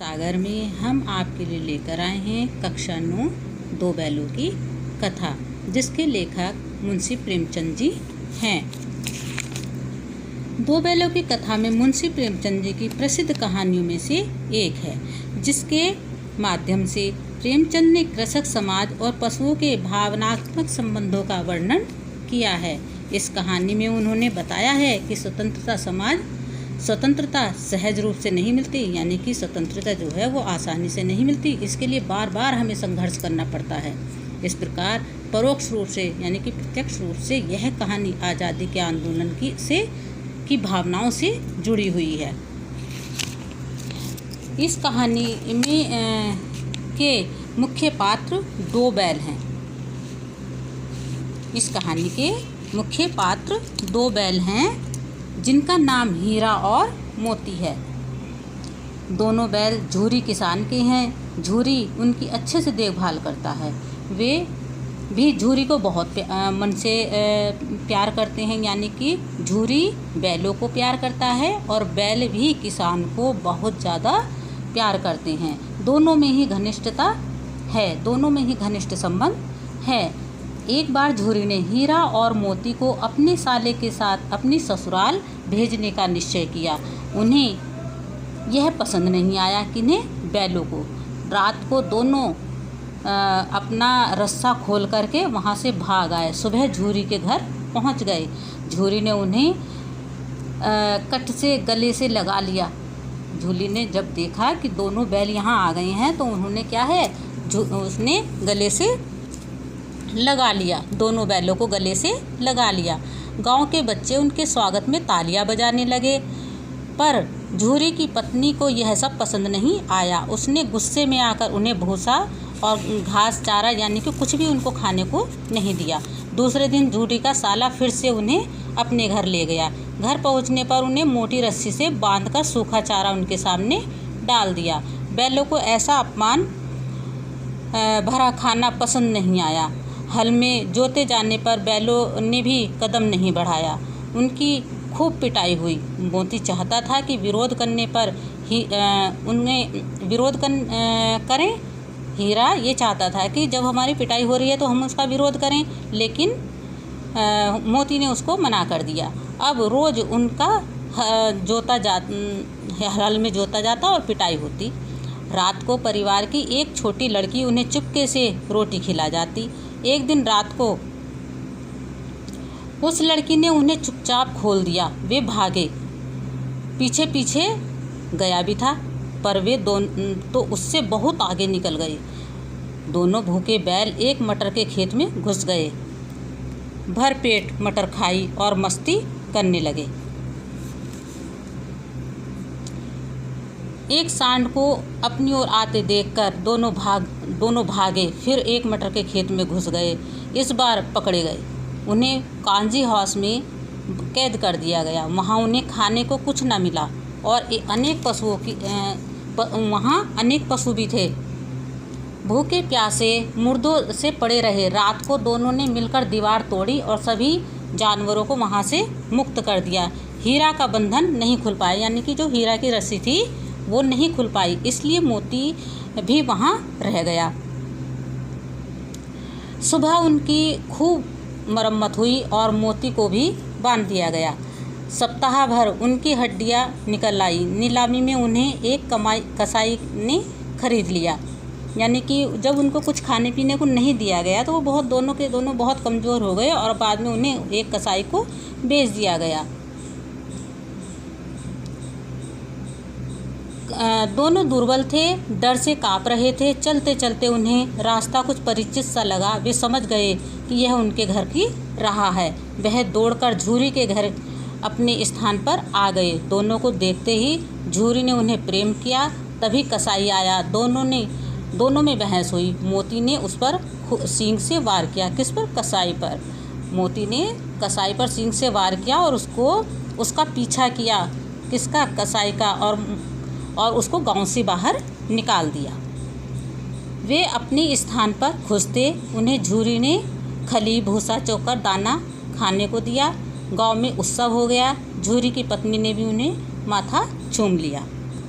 सागर में हम आपके लिए लेकर आए हैं कक्षा 9 दो बैलों की कथा, जिसके लेखक मुंशी प्रेमचंद जी हैं। दो बैलों की कथा में मुंशी प्रेमचंद जी की प्रसिद्ध कहानियों में से एक है, जिसके माध्यम से प्रेमचंद ने कृषक समाज और पशुओं के भावनात्मक संबंधों का वर्णन किया है। इस कहानी में उन्होंने बताया है कि स्वतंत्रता सहज रूप से नहीं मिलती, यानी कि स्वतंत्रता जो है वो आसानी से नहीं मिलती। इसके लिए बार बार हमें संघर्ष करना पड़ता है। इस प्रकार परोक्ष रूप से यानी कि प्रत्यक्ष रूप से यह कहानी आज़ादी के आंदोलन की भावनाओं से जुड़ी हुई है। इस कहानी में के मुख्य पात्र दो बैल हैं। इस कहानी के मुख्य पात्र दो बैल हैं, जिनका नाम हीरा और मोती है। दोनों बैल झूरी किसान के हैं। झूरी उनकी अच्छे से देखभाल करता है। वे भी झूरी को बहुत मन से प्यार करते हैं, यानी कि झूरी बैलों को प्यार करता है और बैल भी किसान को बहुत ज़्यादा प्यार करते हैं। दोनों में ही घनिष्ठता है, दोनों में ही घनिष्ठ संबंध है। एक बार झूरी ने हीरा और मोती को अपने साले के साथ अपनी ससुराल भेजने का निश्चय किया। उन्हें यह पसंद नहीं आया किन्हें, बैलों को। रात को दोनों अपना रस्सा खोल करके वहाँ से भाग आए। सुबह झूरी के घर पहुँच गए। झूरी ने उन्हें कट से गले से लगा लिया। झूरी ने जब देखा कि दोनों बैल यहाँ आ गए हैं तो उन्होंने क्या है, उसने गले से लगा लिया, दोनों बैलों को गले से लगा लिया। गांव के बच्चे उनके स्वागत में तालियां बजाने लगे, पर झूरी की पत्नी को यह सब पसंद नहीं आया। उसने गुस्से में आकर उन्हें भूसा और घास चारा यानी कि कुछ भी उनको खाने को नहीं दिया। दूसरे दिन झूरी का साला फिर से उन्हें अपने घर ले गया। घर पहुंचने पर उन्हें मोटी रस्सी से बांधकर सूखा चारा उनके सामने डाल दिया। बैलों को ऐसा अपमान भरा खाना पसंद नहीं आया। हल में जोते जाने पर बैलों ने भी कदम नहीं बढ़ाया। उनकी खूब पिटाई हुई। मोती चाहता था कि विरोध करने पर ही उन्हें विरोध करें। हीरा ये चाहता था कि जब हमारी पिटाई हो रही है तो हम उसका विरोध करें, लेकिन मोती ने उसको मना कर दिया। अब रोज़ उनका हल में जोता जाता और पिटाई होती। रात को परिवार की एक छोटी लड़की उन्हें चुपके से रोटी खिला जाती। एक दिन रात को उस लड़की ने उन्हें चुपचाप खोल दिया। वे भागे, पीछे पीछे गया भी था, पर वे तो उससे बहुत आगे निकल गए। दोनों भूखे बैल एक मटर के खेत में घुस गए, भर पेट मटर खाई और मस्ती करने लगे। एक सांड को अपनी ओर आते देखकर दोनों भागे, फिर एक मटर के खेत में घुस गए। इस बार पकड़े गए। उन्हें कांजी हाउस में कैद कर दिया गया। वहाँ उन्हें खाने को कुछ न मिला और वहाँ अनेक पशु भी थे। भूखे प्यासे मुर्दों से पड़े रहे। रात को दोनों ने मिलकर दीवार तोड़ी और सभी जानवरों को वहाँ से मुक्त कर दिया। हीरा का बंधन नहीं खुल पाया, यानी कि जो हीरा की रस्सी थी वो नहीं खुल पाई, इसलिए मोती भी वहाँ रह गया। सुबह उनकी खूब मरम्मत हुई और मोती को भी बांध दिया गया। सप्ताह भर उनकी हड्डियाँ निकल आई। नीलामी में उन्हें एक कसाई ने खरीद लिया, यानी कि जब उनको कुछ खाने पीने को नहीं दिया गया तो वो दोनों बहुत कमज़ोर हो गए और बाद में उन्हें एक कसाई को बेच दिया गया। दोनों दुर्बल थे, डर से काँप रहे थे। चलते चलते उन्हें रास्ता कुछ परिचित सा लगा। वे समझ गए कि यह उनके घर की राह है। वह दौड़कर झूरी के घर अपने स्थान पर आ गए। दोनों को देखते ही झूरी ने उन्हें प्रेम किया। तभी कसाई आया। दोनों में बहस हुई। मोती ने उस पर सींग से वार किया। किस पर? कसाई पर। मोती ने कसाई पर सींग से वार किया और उसका पीछा किया। किसका? कसाई का। और उसको गांव से बाहर निकाल दिया। वे अपने स्थान पर खुश थे। उन्हें झूरी ने खली, भूसा, चोकर, दाना खाने को दिया। गांव में उत्सव हो गया। झूरी की पत्नी ने भी उन्हें माथा चूम लिया।